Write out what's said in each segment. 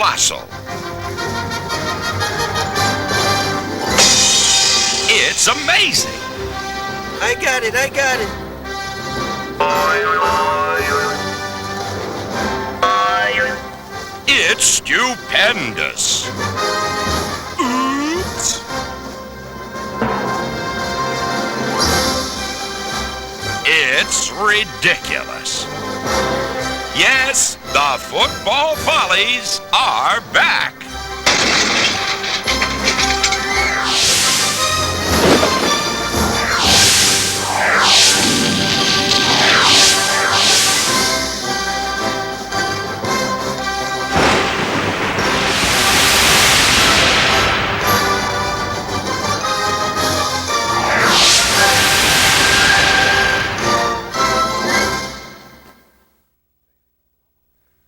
colossal. It's amazing. I got it. It's stupendous. Oops. It's ridiculous. Yes, the Football Follies are back.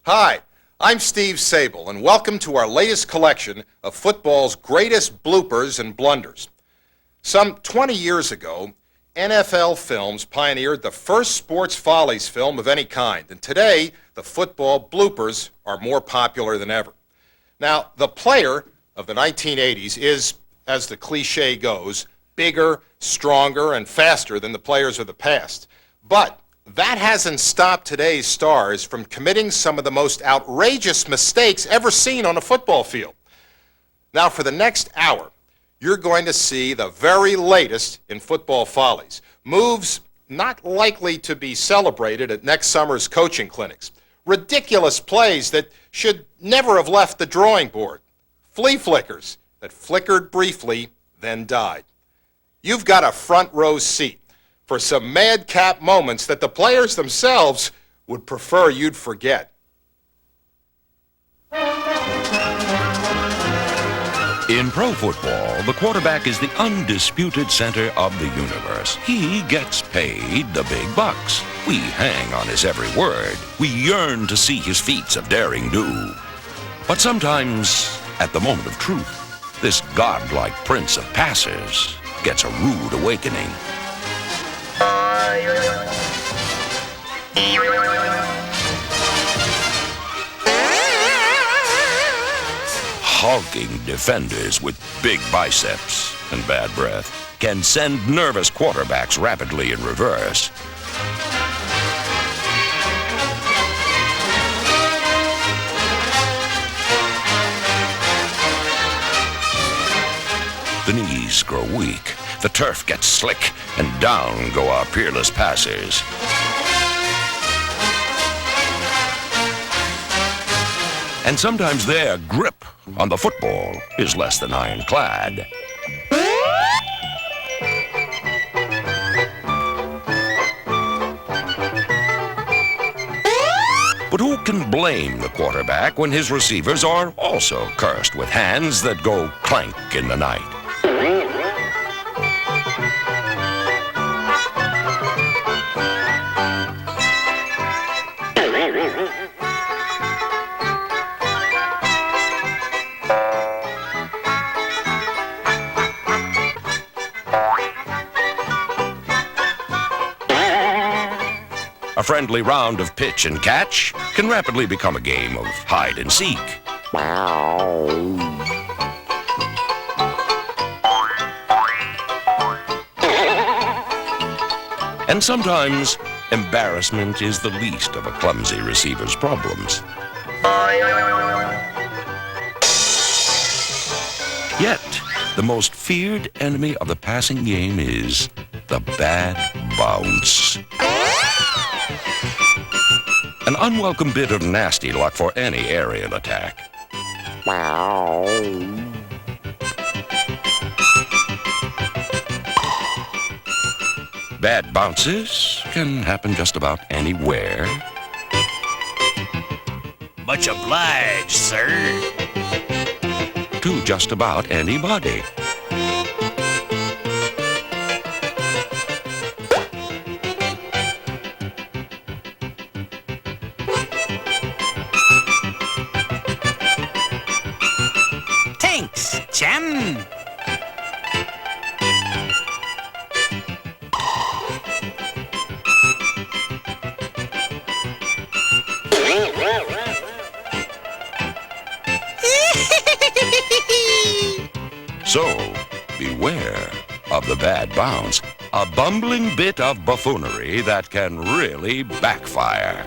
Hi, I'm Steve Sabol, and welcome to our latest collection of football's greatest bloopers and blunders. Some 20 years ago, NFL Films pioneered the first sports follies film of any kind, and today, the football bloopers are more popular than ever. Now, the player of the 1980s is, as the cliche goes, bigger, stronger, and faster than the players of the past. But that hasn't stopped today's stars from committing some of the most outrageous mistakes ever seen on a football field. Now, for the next hour, you're going to see the very latest in football follies. Moves not likely to be celebrated at next summer's coaching clinics. Ridiculous plays that should never have left the drawing board. Flea flickers that flickered briefly, then died. You've got a front row seat for some madcap moments that the players themselves would prefer you'd forget. In pro football, the quarterback is the undisputed center of the universe. He gets paid the big bucks. We hang on his every word. We yearn to see his feats of daring do. But sometimes, at the moment of truth, this godlike prince of passers gets a rude awakening. Hulking defenders with big biceps and bad breath can send nervous quarterbacks rapidly in reverse. The knees grow weak, the turf gets slick, and down go our peerless passers. And sometimes their grip on the football is less than ironclad. But who can blame the quarterback when his receivers are also cursed with hands that go clank in the night? A friendly round of pitch and catch can rapidly become a game of hide and seek. And sometimes, embarrassment is the least of a clumsy receiver's problems. Yet, the most feared enemy of the passing game is the bad bounce. An unwelcome bit of nasty luck for any aerial attack. Bad bounces can happen just about anywhere. Much obliged, sir. To just about anybody. Thanks, chum. beware of the bad bounce, a bumbling bit of buffoonery that can really backfire.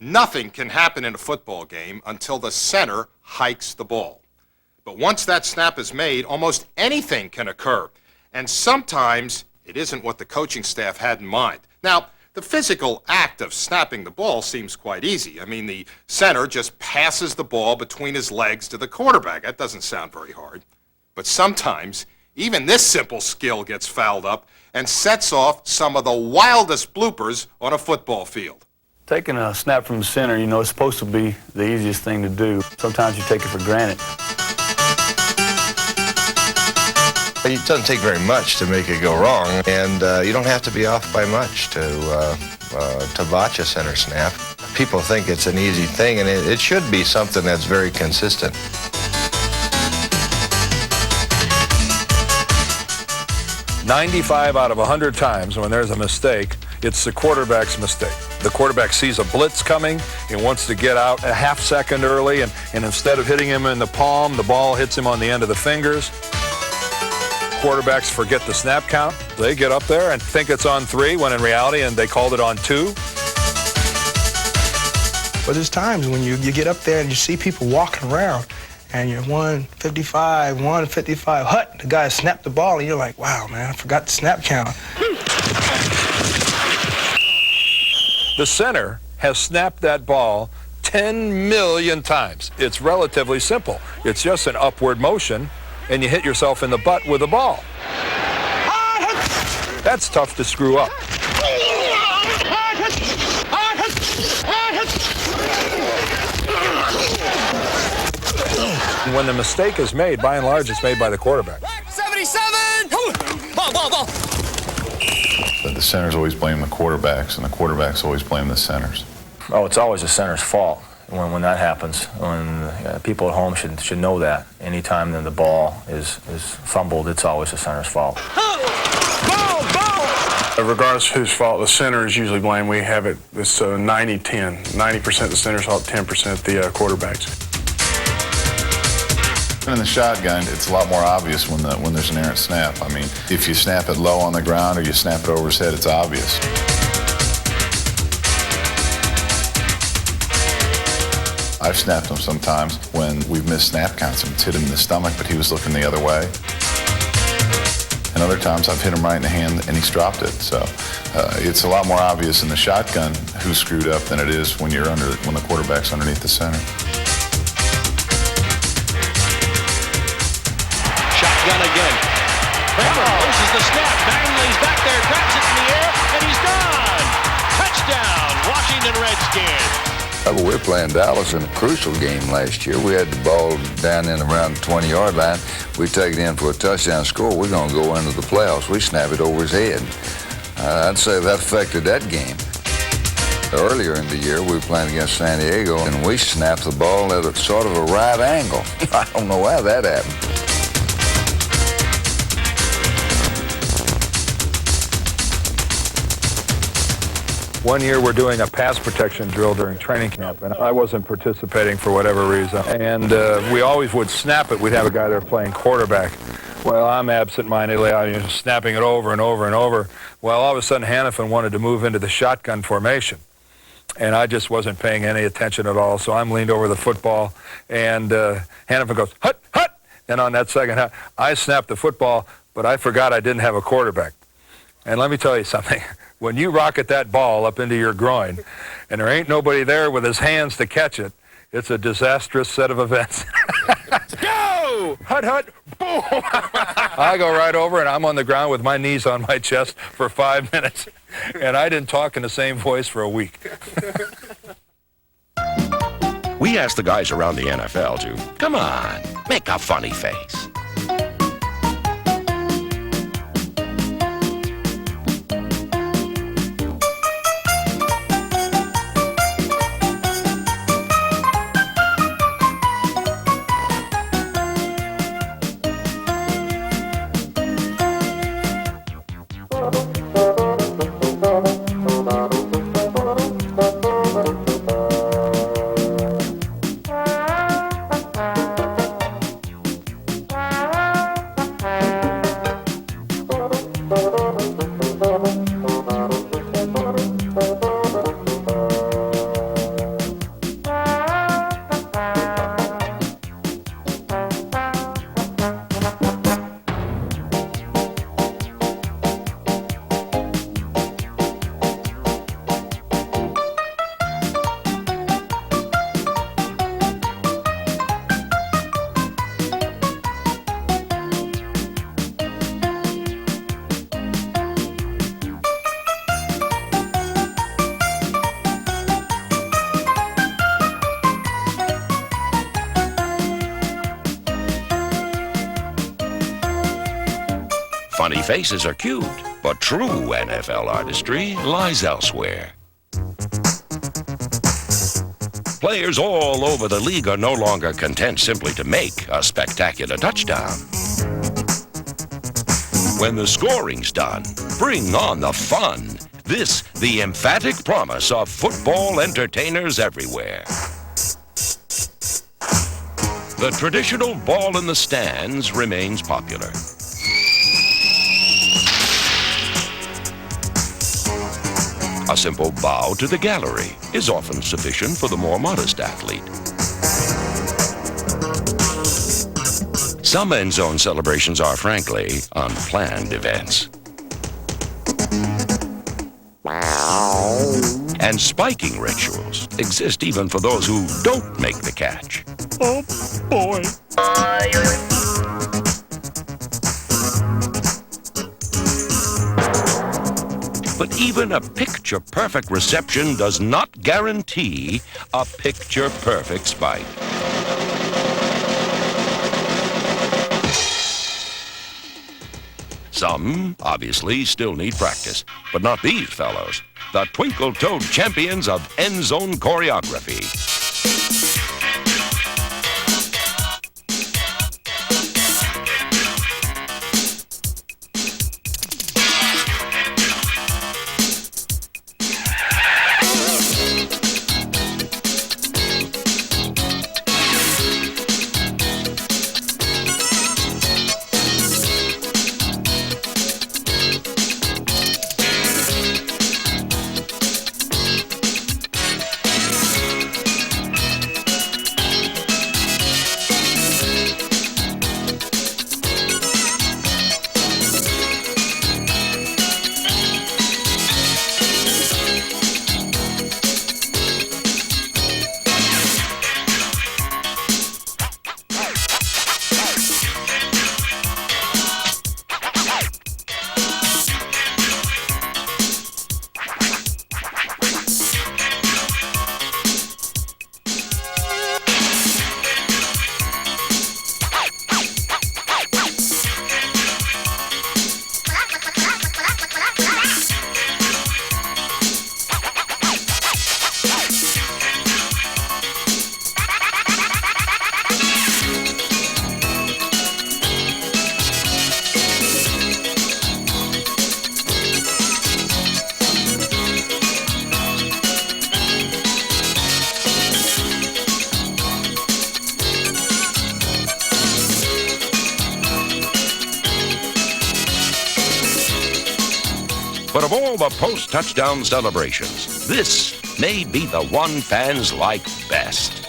Nothing can happen in a football game until the center hikes the ball. But once that snap is made, almost anything can occur. And sometimes it isn't what the coaching staff had in mind. Now, the physical act of snapping the ball seems quite easy. I mean, the center just passes the ball between his legs to the quarterback. That doesn't sound very hard. But sometimes, even this simple skill gets fouled up and sets off some of the wildest bloopers on a football field. Taking a snap from the center, you know, it's supposed to be the easiest thing to do. Sometimes you take it for granted. It doesn't take very much to make it go wrong, and you don't have to be off by much to botch a center snap. People think it's an easy thing, and it should be something that's very consistent. "95 out of 100 times when there's a mistake, it's the quarterback's mistake. The quarterback sees a blitz coming and wants to get out a half second early, and instead of hitting him in the palm, the ball hits him on the end of the fingers. Quarterbacks forget the snap count. They get up there and think it's on 3 when in reality and they called it on 2. But there's times when you get up there and you see people walking around and you're 155, 155. Hut, the guy snapped the ball and you're like, wow, man, I forgot the snap count. The center has snapped that ball 10 million times. It's relatively simple. It's just an upward motion, and you hit yourself in the butt with a ball. That's tough to screw up. When the mistake is made, by and large, it's made by the quarterback. 77! Ball. But the centers always blame the quarterbacks, and the quarterbacks always blame the centers. Oh, it's always the center's fault when that happens. When people at home should know that. Anytime that the ball is fumbled, it's always the center's fault. Regardless of whose fault, the center is usually blamed. We have it, it's 90-10. 90% the center's fault, 10% the quarterbacks. In the shotgun, it's a lot more obvious when there's an errant snap. I mean, if you snap it low on the ground or you snap it over his head, it's obvious. I've snapped him sometimes when we've missed snap counts and it's hit him in the stomach, but he was looking the other way. And other times I've hit him right in the hand and he's dropped it. So it's a lot more obvious in the shotgun who's screwed up than it is when the quarterback's underneath the center. Shotgun again. Kramer loses the snap. McInally's back there, grabs it in the air, and he's gone. Touchdown, Washington Redskins. We were playing Dallas in a crucial game last year. We had the ball down in around the 20-yard line. We take it in for a touchdown score. We're going to go into the playoffs. We snap it over his head. I'd say that affected that game. Earlier in the year, we were playing against San Diego, and we snapped the ball at a sort of a right angle. I don't know how that happened. One year we're doing a pass protection drill during training camp, and I wasn't participating for whatever reason. And we always would snap it. We'd have a guy there playing quarterback. Well, I'm absent-mindedly snapping it over and over and over. Well, all of a sudden, Hannafin wanted to move into the shotgun formation. And I just wasn't paying any attention at all, so I'm leaned over the football, and Hannafin goes, hut, hut! And on that second hut, I snapped the football, but I forgot I didn't have a quarterback. And let me tell you something. When you rocket that ball up into your groin, and there ain't nobody there with his hands to catch it, it's a disastrous set of events. Go! Hut, hut, boom! I go right over, and I'm on the ground with my knees on my chest for 5 minutes. And I didn't talk in the same voice for a week. We asked the guys around the NFL to, come on, make a funny face. Funny faces are cute, but true NFL artistry lies elsewhere. Players all over the league are no longer content simply to make a spectacular touchdown. When the scoring's done, bring on the fun. This, the emphatic promise of football entertainers everywhere. The traditional ball in the stands remains popular. A simple bow to the gallery is often sufficient for the more modest athlete. Some end zone celebrations are, frankly, unplanned events. And spiking rituals exist even for those who don't make the catch. Oh, boy. But even a picture-perfect reception does not guarantee a picture-perfect spike. Some, obviously, still need practice, but not these fellows, the twinkle-toed champions of end zone choreography. the post-touchdown celebrations. This may be the one fans like best.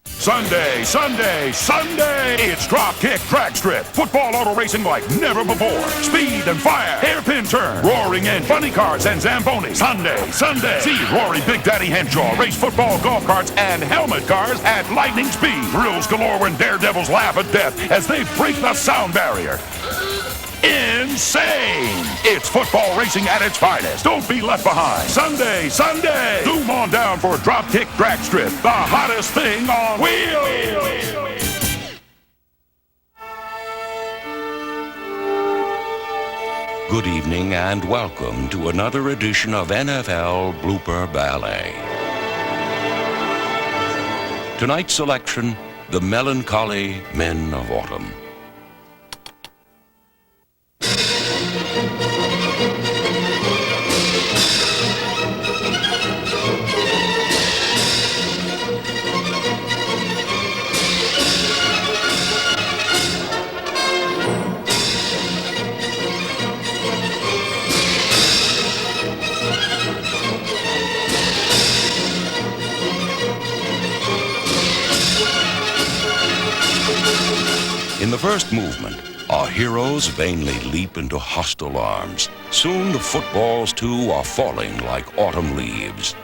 Sunday, Sunday, Sunday! It's drop, kick, drag strip. Football auto racing like never before. Speed and fire, hairpin turn, roaring in, funny cars and Zambonis. Sunday, Sunday! See Rory Big Daddy Henshaw race football, golf carts, and helmet cars at lightning speed. Thrills galore when daredevils laugh at death as they break the sound barrier. Insane! It's football racing at its finest. Don't be left behind. Sunday, Sunday! Zoom on down for drop kick drag strip, the hottest thing on wheels. Good evening and welcome to another edition of NFL Blooper Ballet. Tonight's selection, the Melancholy Men of Autumn. In the first movement, our heroes vainly leap into hostile arms. Soon the footballs, too, are falling like autumn leaves.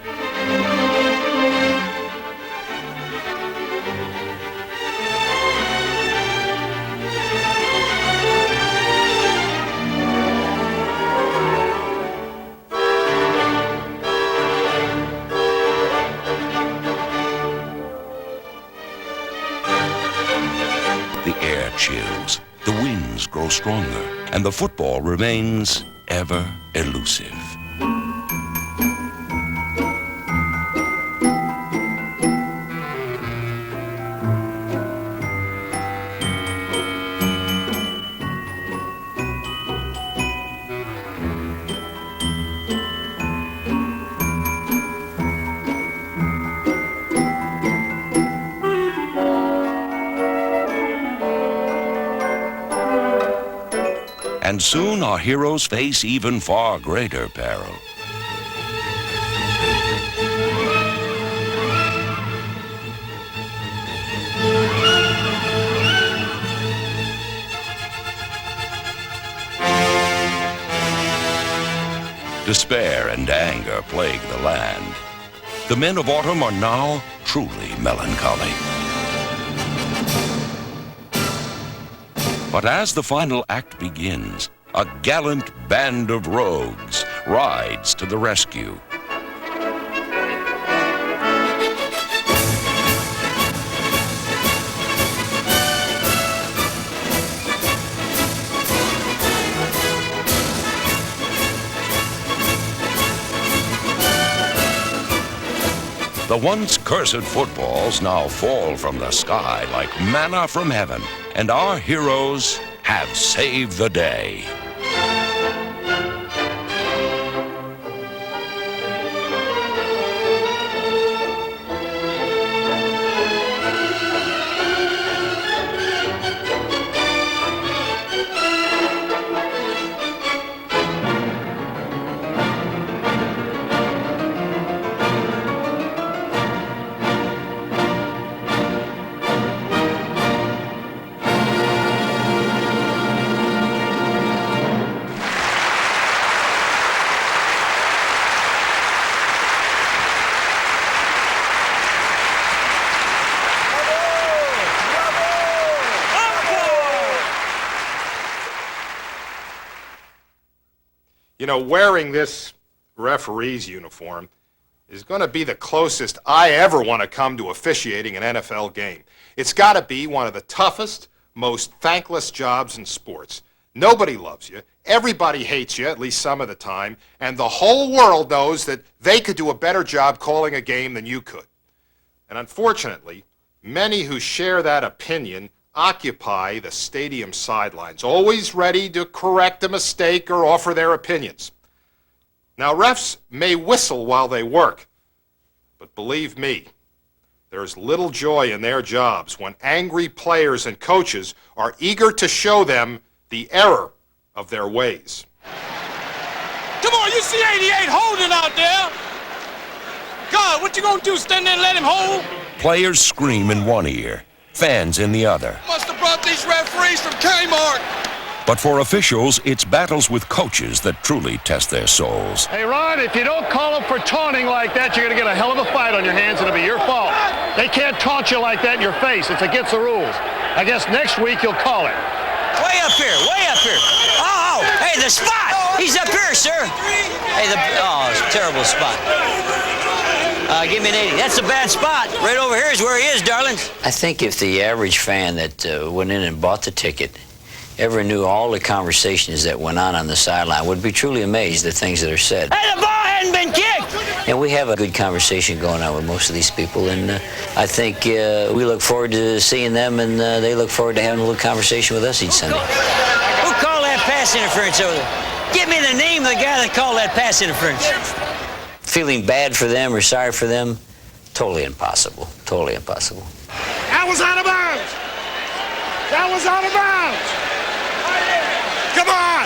The air chills, the winds grow stronger, and the football remains ever elusive. And soon our heroes face even far greater peril. Despair and anger plague the land. The men of autumn are now truly melancholy. But as the final act begins, a gallant band of rogues rides to the rescue. The once cursed footballs now fall from the sky like manna from heaven, and our heroes have saved the day. You know, wearing this referee's uniform is going to be the closest I ever want to come to officiating an NFL game. It's got to be one of the toughest, most thankless jobs in sports. Nobody loves you. Everybody hates you, at least some of the time. And the whole world knows that they could do a better job calling a game than you could. And unfortunately, many who share that opinion occupy the stadium sidelines, always ready to correct a mistake or offer their opinions. Now, refs may whistle while they work, but believe me, There's little joy in their jobs when angry players and coaches are eager to show them the error of their ways. Come on, you see 88 holding out there. God, what you gonna do, stand there and let him hold? Players scream in one ear, fans in the other. Must have brought these referees from Kmart. But for officials, it's battles with coaches that truly test their souls. Hey, Ron, if you don't call them for taunting like that, you're going to get a hell of a fight on your hands, and it'll be your fault. They can't taunt you like that in your face. It's against the rules. I guess next week you'll call it. Way up here, way up here. Oh, hey, the spot. He's up here, sir. Hey, it's a terrible spot. Give me an 80. That's a bad spot. Right over here is where he is, darlings. I think if the average fan that went in and bought the ticket ever knew all the conversations that went on the sideline, would be truly amazed at things that are said. Hey, the ball hadn't been kicked! And we have a good conversation going on with most of these people, and I think we look forward to seeing them, and they look forward to having a little conversation with us each Sunday. Who called that pass interference over there? Give me the name of the guy that called that pass interference. Feeling bad for them or sorry for them, totally impossible. Totally impossible. That was out of bounds. That was out of bounds. Come on!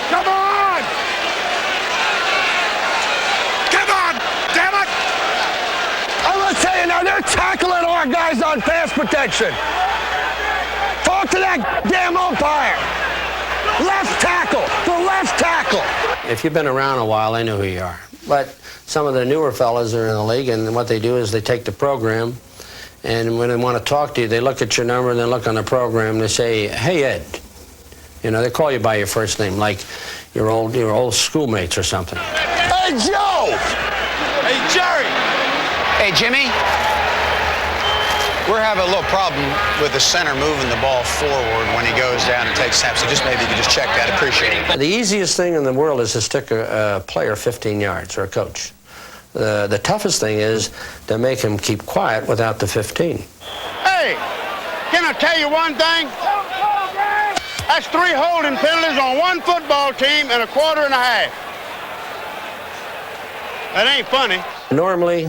Come on! Come on! Damn it! I'm gonna tell you now, they're tackling our guys on pass protection. Talk to that damn umpire. Left tackle, the left tackle. If you've been around a while, they know who you are. But some of the newer fellas are in the league, and what they do is they take the program, and when they want to talk to you, they look at your number and they look on the program and they say, "Hey, Ed." You know, they call you by your first name, like your old schoolmates or something. Hey, Joe! Hey, Jerry! Hey, Jimmy. We're having a little problem with the center moving the ball forward when he goes down and takes snaps. So just maybe you could just check that. Appreciate it. The easiest thing in the world is to stick a player 15 yards, or a coach. The toughest thing is to make him keep quiet without the 15. Hey, can I tell you one thing? That's 3 holding penalties on one football team in a quarter and a half. That ain't funny. Normally,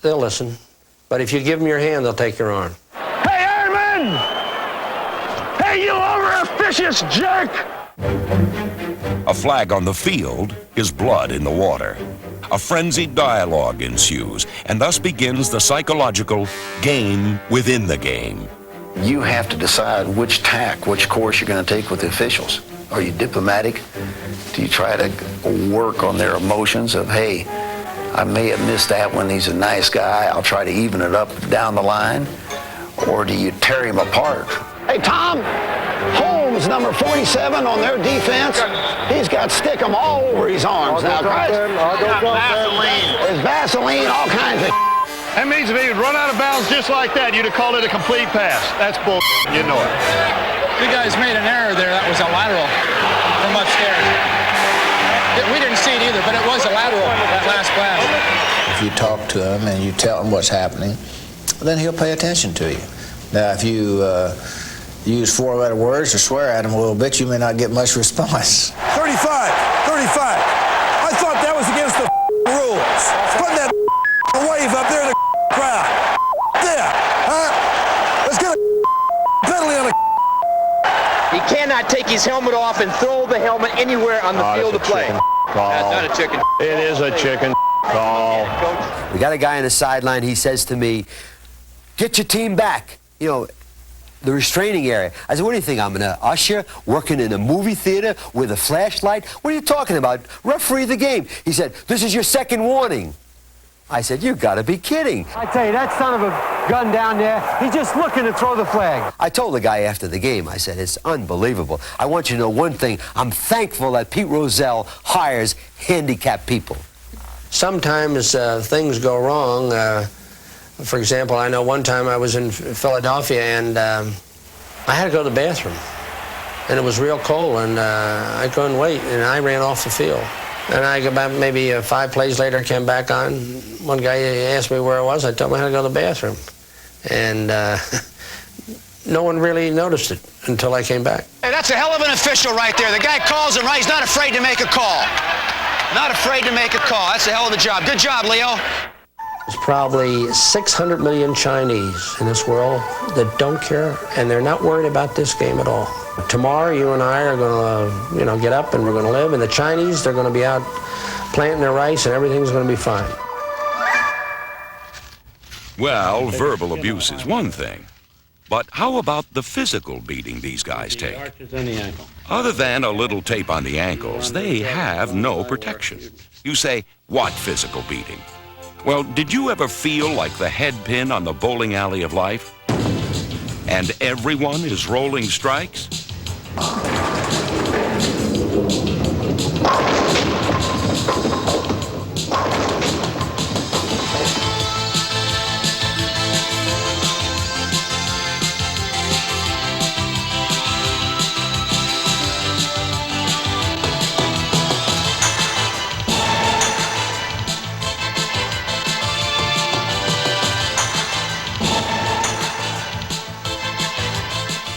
they'll listen. But if you give them your hand, they'll take your arm. Hey, Airman! Hey, you over-officious jerk! A flag on the field is blood in the water. A frenzied dialogue ensues, and thus begins the psychological game within the game. You have to decide which course you're going to take with the officials. Are you diplomatic? Do you try to work on their emotions of, hey, I may have missed that one, he's a nice guy, I'll try to even it up down the line? Or do you tear him apart? Hey, Tom, Holmes, number 47 on their defense, he's got stickum all over his arms now, guys. Vaseline. There's Vaseline, all kinds of That means if he would run out of bounds just like that, you'd have called it a complete pass. That's bull. You know it. You guys made an error there. That was a lateral from upstairs. We didn't see it either, but it was a lateral, that last pass. If you talk to him and you tell him what's happening, then he'll pay attention to you. Now, if you use 4-letter words or swear at him a little bit, you may not get much response. 35. I thought that was against the rules. Putting that wave up there in the crowd. There, huh? Let's get a penalty on the. He cannot take his helmet off and throw the helmet anywhere on the field of play. That's not a chicken. It is a chicken call. We got a guy on the sideline. He says to me, "Get your team back." You know, the restraining area. I said, "What do you think? I'm an usher working in a movie theater with a flashlight? What are you talking about? Referee the game." He said, "This is your second warning." I said, "You got to be kidding." I tell you, that son of a gun down there, he's just looking to throw the flag. I told the guy after the game, I said, "It's unbelievable. I want you to know one thing. I'm thankful that Pete Rozelle hires handicapped people." Sometimes things go wrong. For example, I know one time I was in Philadelphia and I had to go to the bathroom. And it was real cold and I couldn't wait and I ran off the field. And I got back maybe 5 plays later, came back on. One guy asked me where I was. I told him I had to go to the bathroom. And no one really noticed it until I came back. Hey, that's a hell of an official right there. The guy calls him right. He's not afraid to make a call. Not afraid to make a call. That's a hell of a job. Good job, Leo. There's probably 600 million Chinese in this world that don't care, and they're not worried about this game at all. Tomorrow, you and I are going to, get up and we're going to live, and the Chinese, they're going to be out planting their rice, and everything's going to be fine. Well, verbal abuse is one thing, but how about the physical beating these guys take? Other than a little tape on the ankles, they have no protection. You say, what physical beating? Well, did you ever feel like the head pin on the bowling alley of life? And everyone is rolling strikes?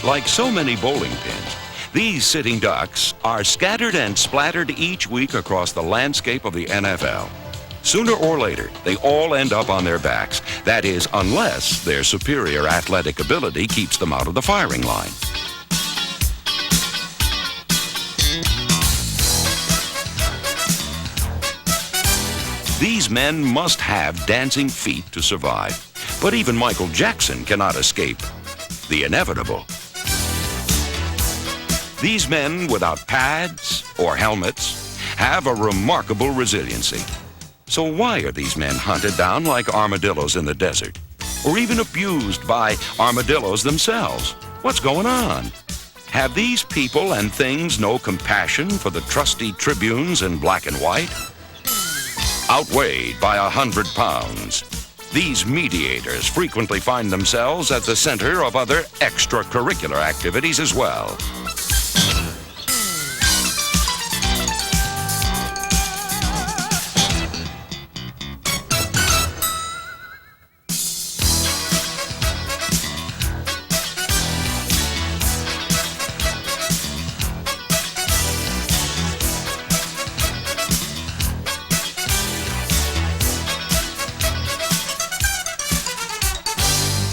Like so many bowling pins, these sitting ducks are scattered and splattered each week across the landscape of the NFL. Sooner or later, they all end up on their backs. That is, unless their superior athletic ability keeps them out of the firing line. These men must have dancing feet to survive. But even Michael Jackson cannot escape the inevitable. These men without pads or helmets have a remarkable resiliency. So why are these men hunted down like armadillos in the desert? Or even abused by armadillos themselves? What's going on? Have these people and things no compassion for the trusty tribunes in black and white? Outweighed by 100 pounds, these mediators frequently find themselves at the center of other extracurricular activities as well.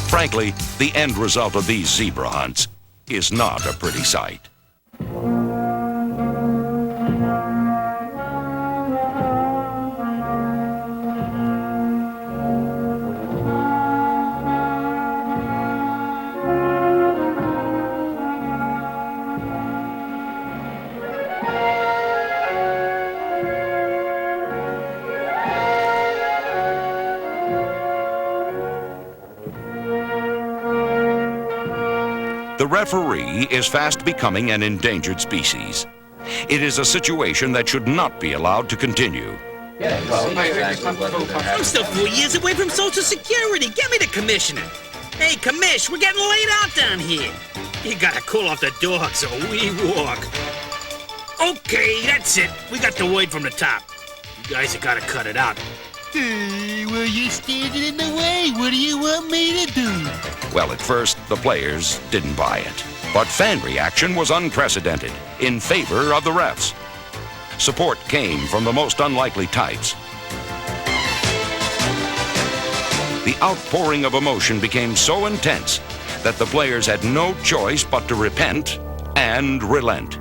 Frankly, the end result of these zebra hunts is not a pretty sight. The referee is fast becoming an endangered species. It is a situation that should not be allowed to continue. I'm still 4 years away from Social Security. Get me the commissioner. Hey, commish, we're getting laid out down here. You gotta call off the dogs or we walk. Okay, that's it. We got the word from the top. You guys have gotta cut it out. Well, you're standing in the way. What do you want me to do? Well, at first, the players didn't buy it. But fan reaction was unprecedented in favor of the refs. Support came from the most unlikely types. The outpouring of emotion became so intense that the players had no choice but to repent and relent.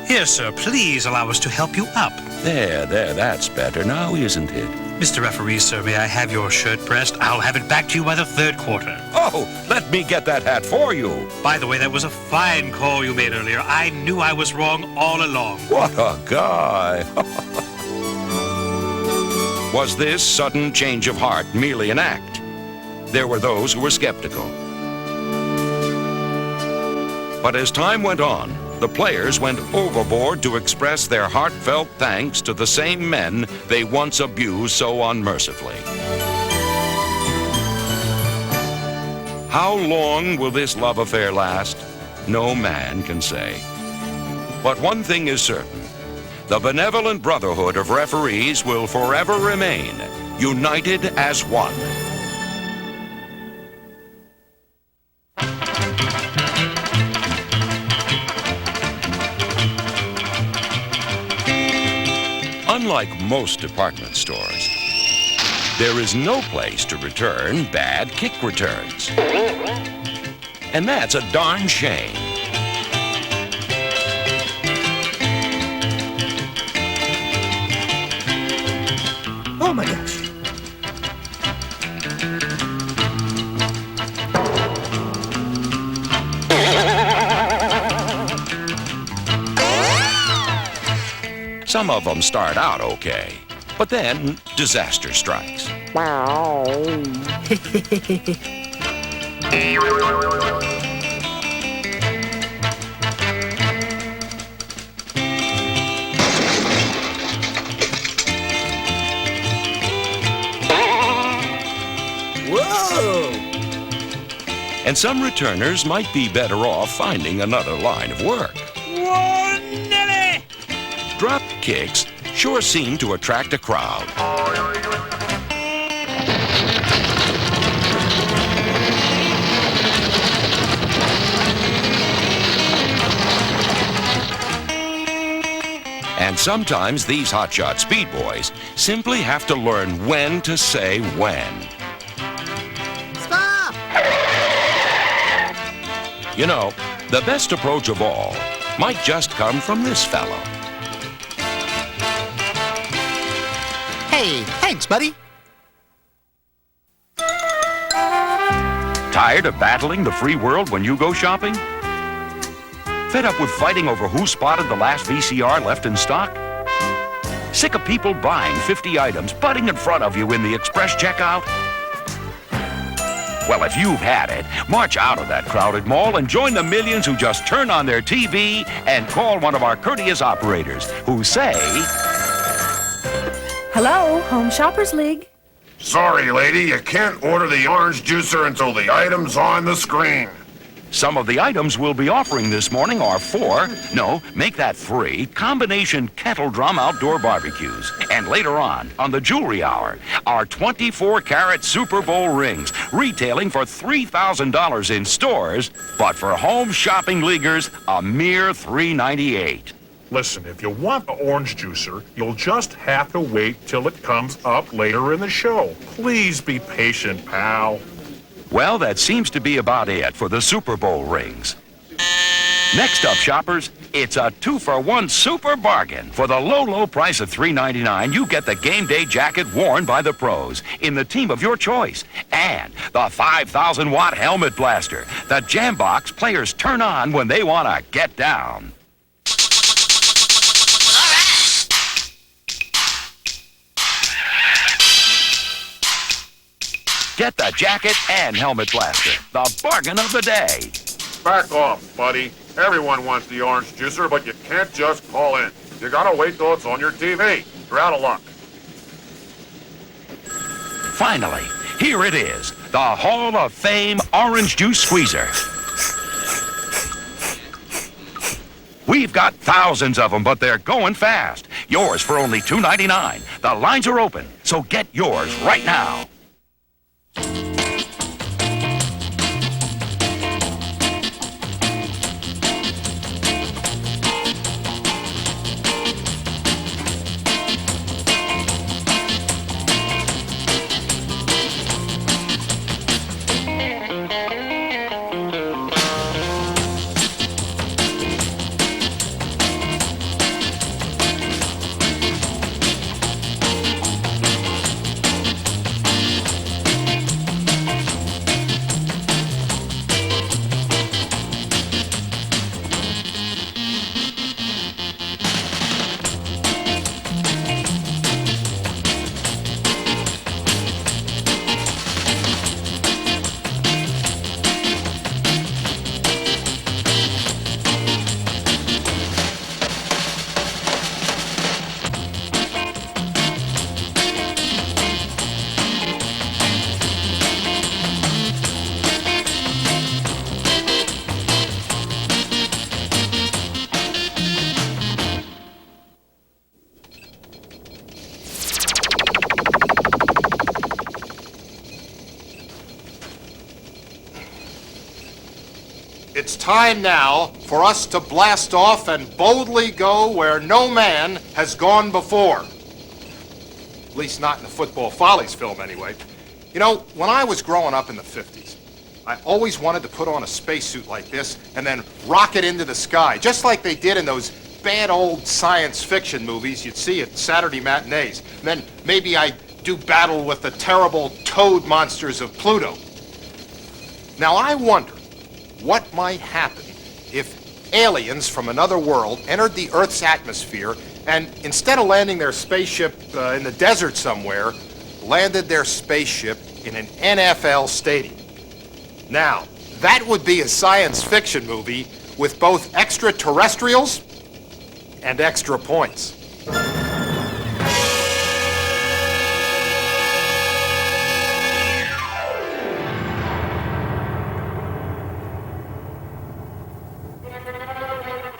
Here, sir, please allow us to help you up. There, that's better now, isn't it? Mr. Referee, sir, may I have your shirt pressed? I'll have it back to you by the third quarter. Oh, let me get that hat for you. By the way, that was a fine call you made earlier. I knew I was wrong all along. What a guy. Was this sudden change of heart merely an act? There were those who were skeptical. But as time went on, the players went overboard to express their heartfelt thanks to the same men they once abused so unmercifully. How long will this love affair last? No man can say. But one thing is certain. The benevolent brotherhood of referees will forever remain united as one. Unlike most department stores, there is no place to return bad kick returns. And that's a darn shame. Oh my gosh. Some of them start out okay, but then disaster strikes. Wow. Whoa! And some returners might be better off finding another line of work. Whoa, Nelly! Drop kicks sure seem to attract a crowd. And sometimes these hotshot speed boys simply have to learn when to say when. Stop! You know, the best approach of all might just come from this fellow. Hey, thanks, buddy. Tired of battling the free world when you go shopping? Fed up with fighting over who spotted the last VCR left in stock? Sick of people buying 50 items butting in front of you in the express checkout? Well, if you've had it, march out of that crowded mall and join the millions who just turn on their TV and call one of our courteous operators who say... Hello, Home Shoppers League. Sorry, lady, you can't order the orange juicer until the item's on the screen. Some of the items we'll be offering this morning are 4, no, make that 3, combination kettle drum outdoor barbecues. And later on the Jewelry Hour, our 24-karat Super Bowl rings, retailing for $3,000 in stores, but for home shopping leaguers, a mere $3.98. Listen, if you want the orange juicer, you'll just have to wait till it comes up later in the show. Please be patient, pal. Well, that seems to be about it for the Super Bowl rings. Next up, shoppers, it's a 2-for-1 super bargain. For the low, low price of $3.99, you get the game day jacket worn by the pros in the team of your choice. And the 5,000-watt helmet blaster, the jam box players turn on when they want to get down. Get the jacket and helmet blaster, the bargain of the day. Back off, buddy. Everyone wants the orange juicer, but you can't just call in. You gotta wait till it's on your TV. You're out of luck. Finally, here it is, the Hall of Fame Orange Juice Squeezer. We've got thousands of them, but they're going fast. Yours for only $2.99. The lines are open, so get yours right now. It's time now for us to blast off and boldly go where no man has gone before. At least not in the Football Follies film, anyway. You know, when I was growing up in the 50s, I always wanted to put on a spacesuit like this and then rocket into the sky, just like they did in those bad old science fiction movies you'd see at Saturday matinees. And then maybe I'd do battle with the terrible toad monsters of Pluto. Now, I wonder what might happen if aliens from another world entered the Earth's atmosphere and instead of landing their spaceship in the desert somewhere, landed their spaceship in an NFL stadium. Now, that would be a science fiction movie with both extraterrestrials and extra points.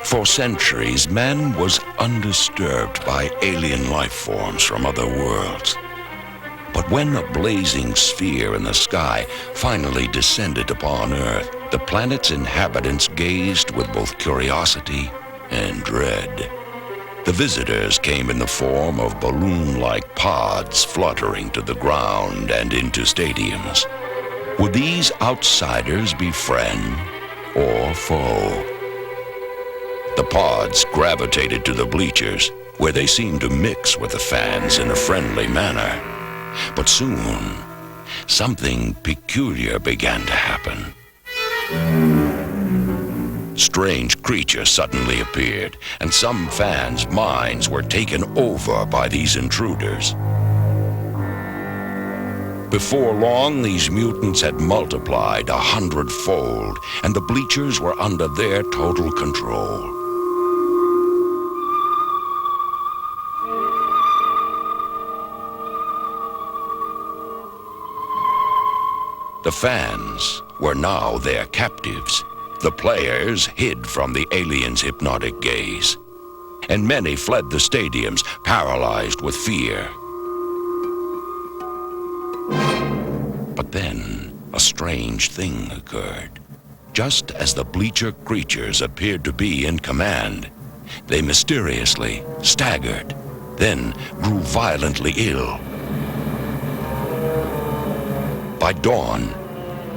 For centuries, man was undisturbed by alien life forms from other worlds. But when a blazing sphere in the sky finally descended upon Earth, the planet's inhabitants gazed with both curiosity and dread. The visitors came in the form of balloon-like pods fluttering to the ground and into stadiums. Would these outsiders be friend or foe? The pods gravitated to the bleachers, where they seemed to mix with the fans in a friendly manner. But soon, something peculiar began to happen. Strange creatures suddenly appeared, and some fans' minds were taken over by these intruders. Before long, these mutants had multiplied 100-fold, and the bleachers were under their total control. The fans were now their captives. The players hid from the aliens' hypnotic gaze, and many fled the stadiums, paralyzed with fear. But then, a strange thing occurred. Just as the bleacher creatures appeared to be in command, they mysteriously staggered, then grew violently ill. By dawn,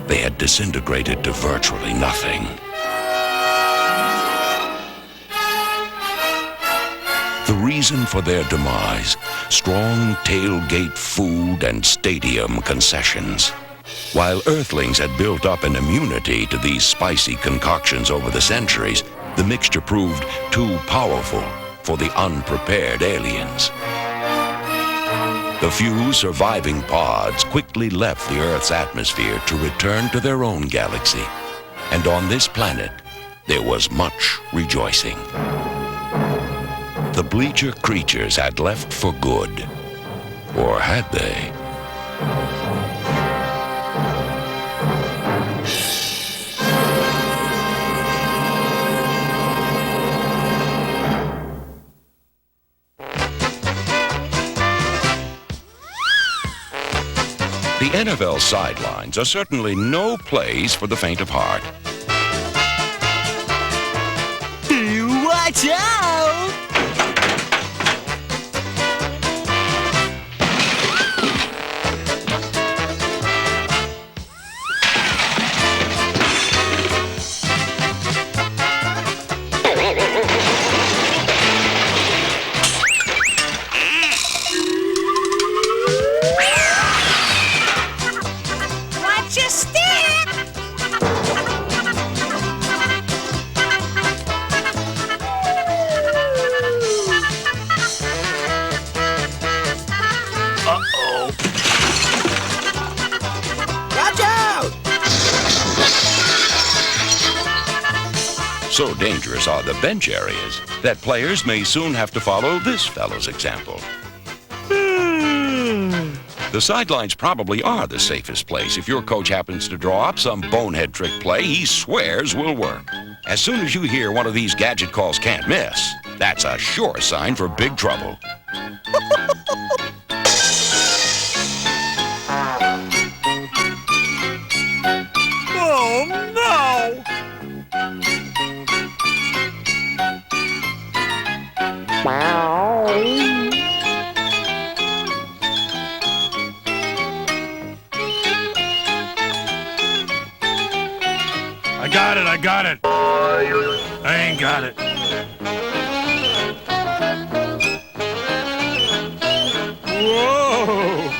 they had disintegrated to virtually nothing. The reason for their demise: strong tailgate food and stadium concessions. While Earthlings had built up an immunity to these spicy concoctions over the centuries, the mixture proved too powerful for the unprepared aliens. The few surviving pods quickly left the Earth's atmosphere to return to their own galaxy. And on this planet, there was much rejoicing. The bleacher creatures had left for good. Or had they? The NFL sidelines are certainly no place for the faint of heart. Watch out! Watch your step! So dangerous are the bench areas that players may soon have to follow this fellow's example. The sidelines probably are the safest place if your coach happens to draw up some bonehead trick play he swears will work. As soon as you hear one of these gadget calls can't miss, that's a sure sign for big trouble. Oh, no! I ain't got it. Whoa!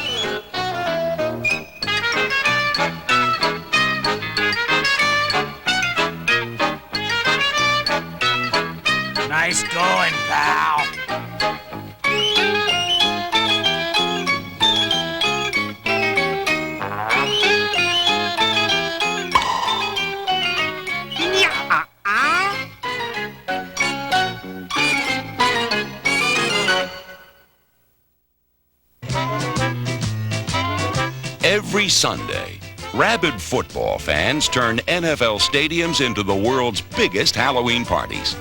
Nice going, pal. Every Sunday, rabid football fans turn NFL stadiums into the world's biggest Halloween parties.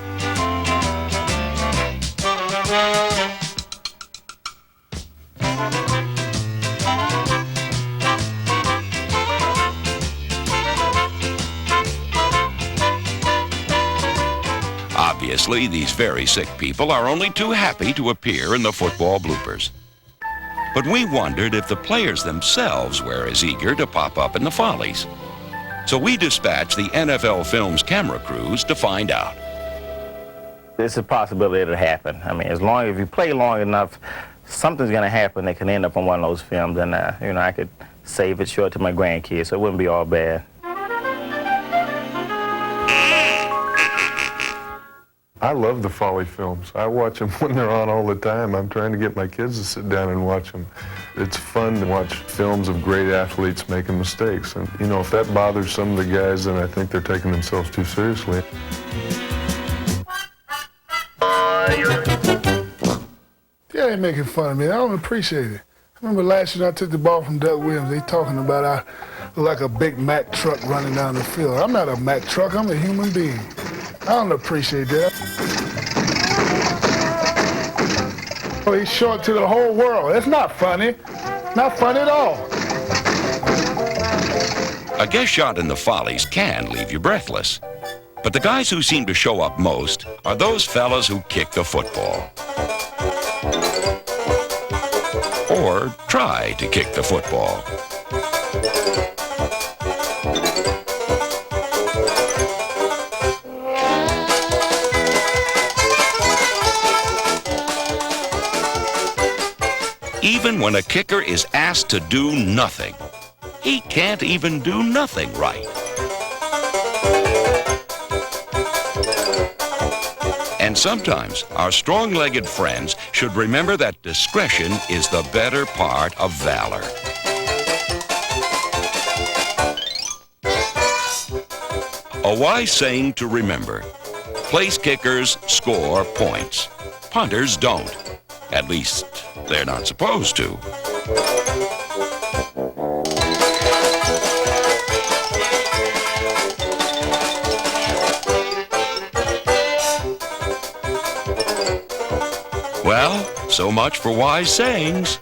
Obviously, these very sick people are only too happy to appear in the football bloopers. But we wondered if the players themselves were as eager to pop up in the Follies. So we dispatched the NFL Films camera crews to find out. It's a possibility it'll happen. I mean, as long as you play long enough, something's going to happen that can end up on one of those films, and you know, I could save it, show it to my grandkids, so it wouldn't be all bad. I love the Folly films. I watch them when they're on all the time. I'm trying to get my kids to sit down and watch them. It's fun to watch films of great athletes making mistakes. And, you know, if that bothers some of the guys, then I think they're taking themselves too seriously. Yeah, they making fun of me. I don't appreciate it. I remember last year I took the ball from Doug Williams. They talking about I look like a big Mack truck running down the field. I'm not a Mack truck. I'm a human being. I don't appreciate that. Oh, he's short to the whole world. It's not funny. Not funny at all. A guest shot in the Follies can leave you breathless. But the guys who seem to show up most are those fellas who kick the football. Or try to kick the football. Even when a kicker is asked to do nothing, he can't even do nothing right. And sometimes our strong-legged friends should remember that discretion is the better part of valor. A wise saying to remember: place kickers score points. Punters don't. At least, they're not supposed to. Well, so much for wise sayings.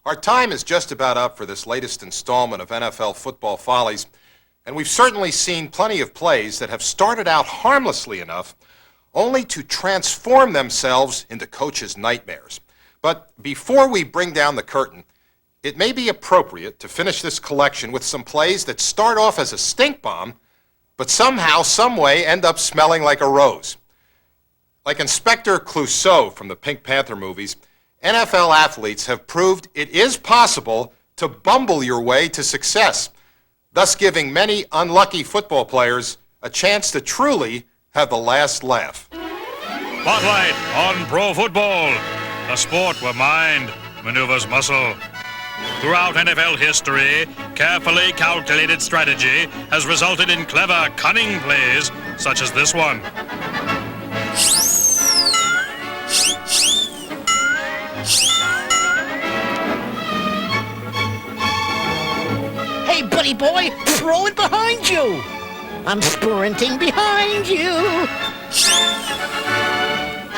Our time is just about up for this latest installment of NFL Football Follies, and we've certainly seen plenty of plays that have started out harmlessly enough, only to transform themselves into coaches' nightmares. But before we bring down the curtain, it may be appropriate to finish this collection with some plays that start off as a stink bomb, but somehow, someway end up smelling like a rose. Like Inspector Clouseau from the Pink Panther movies, NFL athletes have proved it is possible to bumble your way to success, thus giving many unlucky football players a chance to truly have the last laugh. Spotlight on pro football, a sport where mind maneuvers muscle. Throughout NFL history, carefully calculated strategy has resulted in clever, cunning plays such as this one. Hey, buddy boy, throw it behind you. I'm sprinting behind you.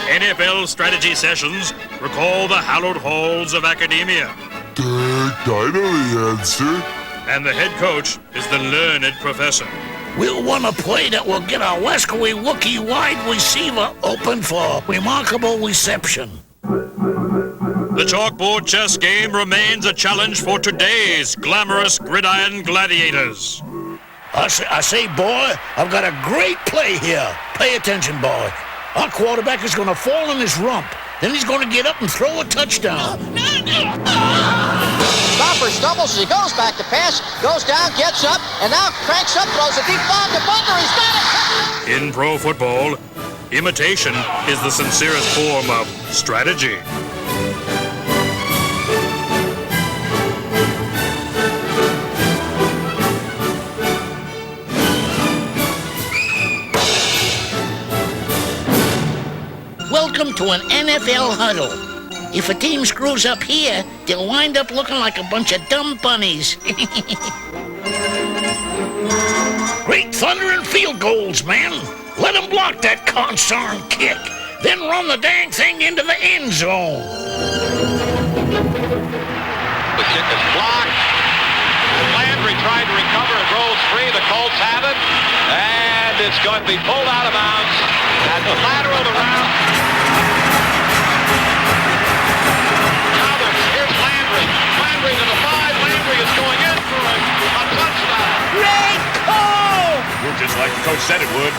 NFL strategy sessions recall the hallowed halls of academia. I know the answer. And the head coach is the learned professor. We'll want a play that will get our Weskowy Wookie wide receiver open for remarkable reception. The chalkboard chess game remains a challenge for today's glamorous gridiron gladiators. I say, boy, I've got a great play here. Pay attention, boy. Our quarterback is going to fall on his rump. Then he's going to get up and throw a touchdown. Stopper stumbles as he goes back to pass, goes down, gets up, and now cranks up, throws a deep ball to Bunter. He's got it! In pro football, imitation is the sincerest form of strategy. Welcome to an NFL huddle. If a team screws up here, they'll wind up looking like a bunch of dumb bunnies. Great thunder and field goals, man. Let them block that consarn kick. Then run the dang thing into the end zone. The kick is blocked. Landry tried to recover. It rolls free. The Colts have it. And it's going to be pulled out of bounds. At the lateral around. Now here's Landry. Landry to the 5. Landry is going in for a touchdown. Great call! You're just like the coach said it would.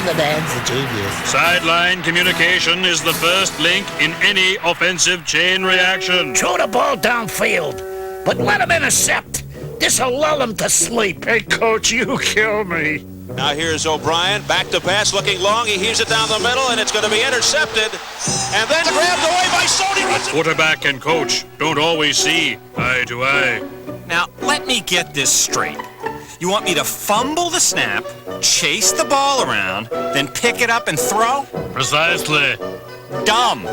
The man's a genius. Sideline communication is the first link in any offensive chain reaction. Throw the ball downfield, but let him intercept. This'll lull him to sleep. Hey, coach, you kill me. Now here's O'Brien, back to pass, looking long. He heaves it down the middle, and it's going to be intercepted. And then grabbed away by Sony. Quarterback and coach don't always see eye to eye. Now, let me get this straight. You want me to fumble the snap, chase the ball around, then pick it up and throw? Precisely. Dumb.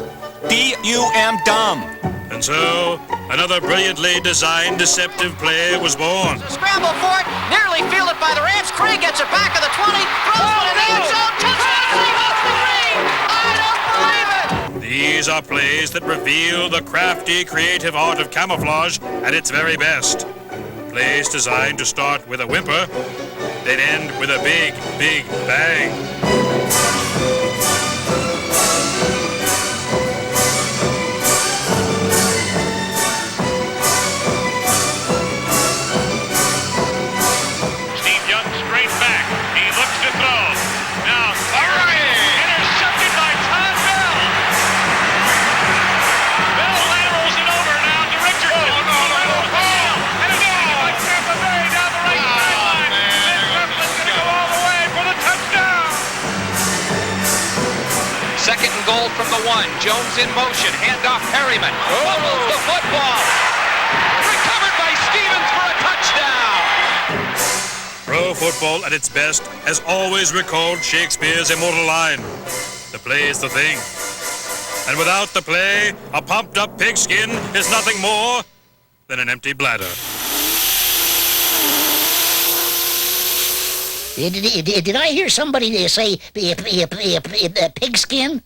D-U-M, dumb. And so, another brilliantly designed deceptive play was born. Scramble for it, nearly fielded by the Rams. Craig gets it back of the 20, throws one in the end zone, touchdown, off the ring! I don't believe it! These are plays that reveal the crafty, creative art of camouflage at its very best. Plays designed to start with a whimper, then end with a big, big bang. Second and goal from the 1. Jones in motion. Handoff Perryman. Fumbles the football. Recovered by Stevens for a touchdown. Pro football at its best has always recalled Shakespeare's immortal line. The play is the thing. And without the play, a pumped-up pigskin is nothing more than an empty bladder. Did I hear somebody say pigskin?